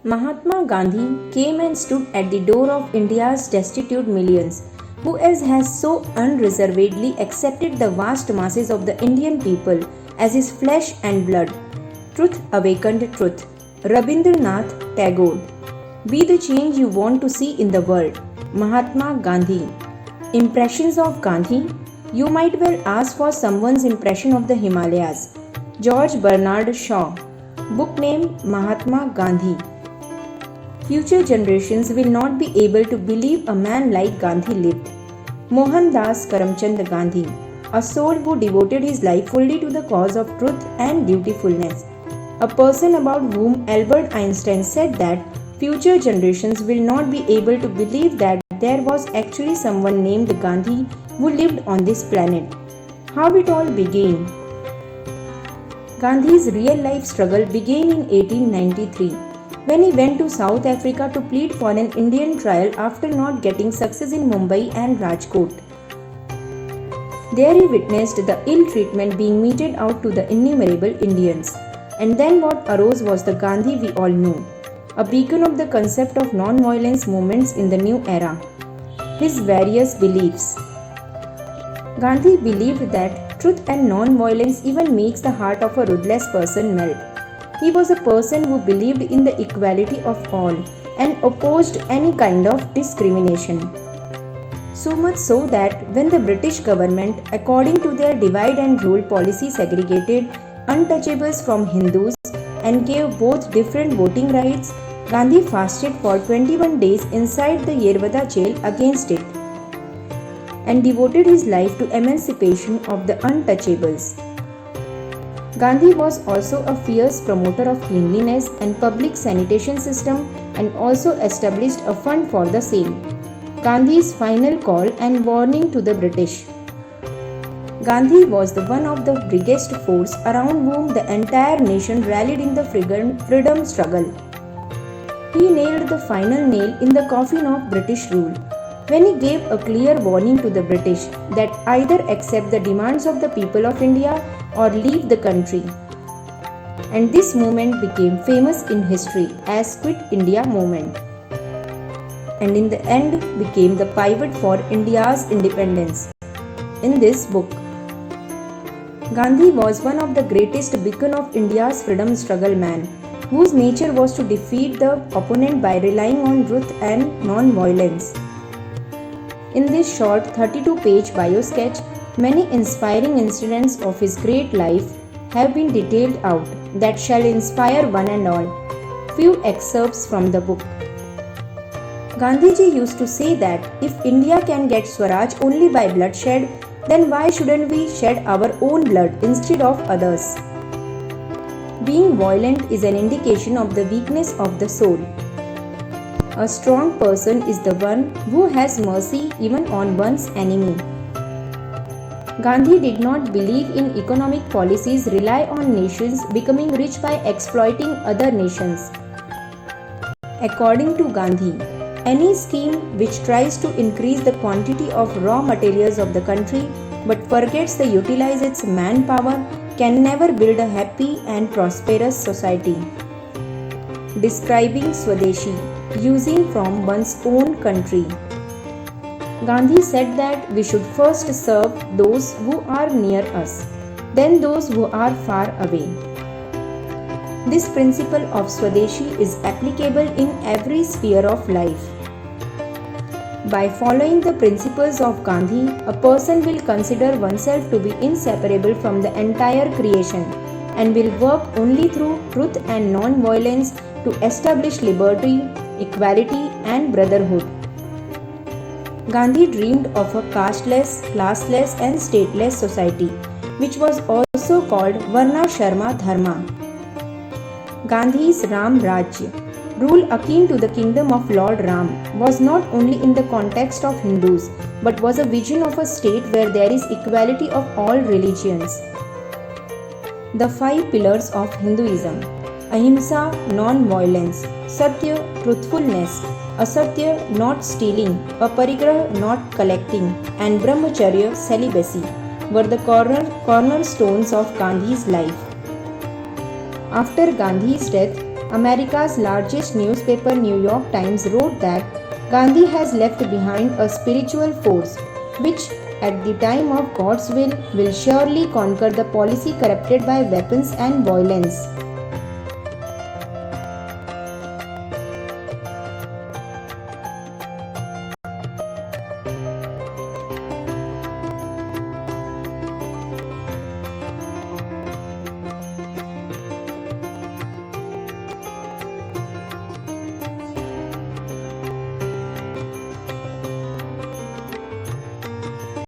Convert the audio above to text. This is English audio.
Mahatma Gandhi came and stood at the door of India's destitute millions, who has so unreservedly accepted the vast masses of the Indian people as his flesh and blood. Truth awakened truth. Rabindranath Tagore. Be the change you want to see in the world. Mahatma Gandhi. Impressions of Gandhi. You might well ask for someone's impression of the Himalayas. George Bernard Shaw. Book name Mahatma Gandhi. Future generations will not be able to believe a man like Gandhi lived. Mohandas Karamchand Gandhi, a soul who devoted his life fully to the cause of truth and dutifulness. A person about whom Albert Einstein said that future generations will not be able to believe that there was actually someone named Gandhi who lived on this planet. How it all began. Gandhi's real life struggle began in 1893. When he went to South Africa to plead for an Indian trial after not getting success in Mumbai and Rajkot. There he witnessed the ill treatment being meted out to the innumerable Indians. And then what arose was the Gandhi we all know, a beacon of the concept of non-violence movements in the new era. His various beliefs. Gandhi believed that truth and non-violence even makes the heart of a ruthless person melt. He was a person who believed in the equality of all and opposed any kind of discrimination. So much so that when the British government, according to their divide and rule policy, segregated untouchables from Hindus and gave both different voting rights, Gandhi fasted for 21 days inside the Yerwada jail against it and devoted his life to emancipation of the untouchables. Gandhi was also a fierce promoter of cleanliness and public sanitation system and also established a fund for the same. Gandhi's final call and warning to the British. Gandhi was the one of the biggest force around whom the entire nation rallied in the freedom struggle. He nailed the final nail in the coffin of British rule when he gave a clear warning to the British that either accept the demands of the people of India or leave the country. And this movement became famous in history as Quit India movement. And in the end became the pivot for India's independence. In this book, Gandhi was one of the greatest beacon of India's freedom struggle man, whose nature was to defeat the opponent by relying on truth and non-violence. In this short 32-page bio sketch, many inspiring incidents of his great life have been detailed out that shall inspire one and all. Few excerpts from the book. Gandhiji used to say that if India can get Swaraj only by bloodshed, then why shouldn't we shed our own blood instead of others? Being violent is an indication of the weakness of the soul. A strong person is the one who has mercy even on one's enemy. Gandhi did not believe in economic policies rely on nations becoming rich by exploiting other nations. According to Gandhi, any scheme which tries to increase the quantity of raw materials of the country but forgets to utilize its manpower can never build a happy and prosperous society. Describing Swadeshi, using from one's own country. Gandhi said that we should first serve those who are near us, then those who are far away. This principle of Swadeshi is applicable in every sphere of life. By following the principles of Gandhi, a person will consider oneself to be inseparable from the entire creation and will work only through truth and non-violence to establish liberty, equality and brotherhood. Gandhi dreamed of a casteless, classless and stateless society, which was also called Varna Sharma Dharma. Gandhi's Ram Rajya, rule akin to the kingdom of Lord Ram, was not only in the context of Hindus, but was a vision of a state where there is equality of all religions. The 5 pillars of Hinduism: Ahimsa, non-violence; Satya, truthfulness; Asatya, not stealing; Aparigraha, not collecting; and Brahmacharya, celibacy, were the cornerstones of Gandhi's life. After Gandhi's death, America's largest newspaper, New York Times, wrote that Gandhi has left behind a spiritual force which, at the time of God's will surely conquer the policy corrupted by weapons and violence.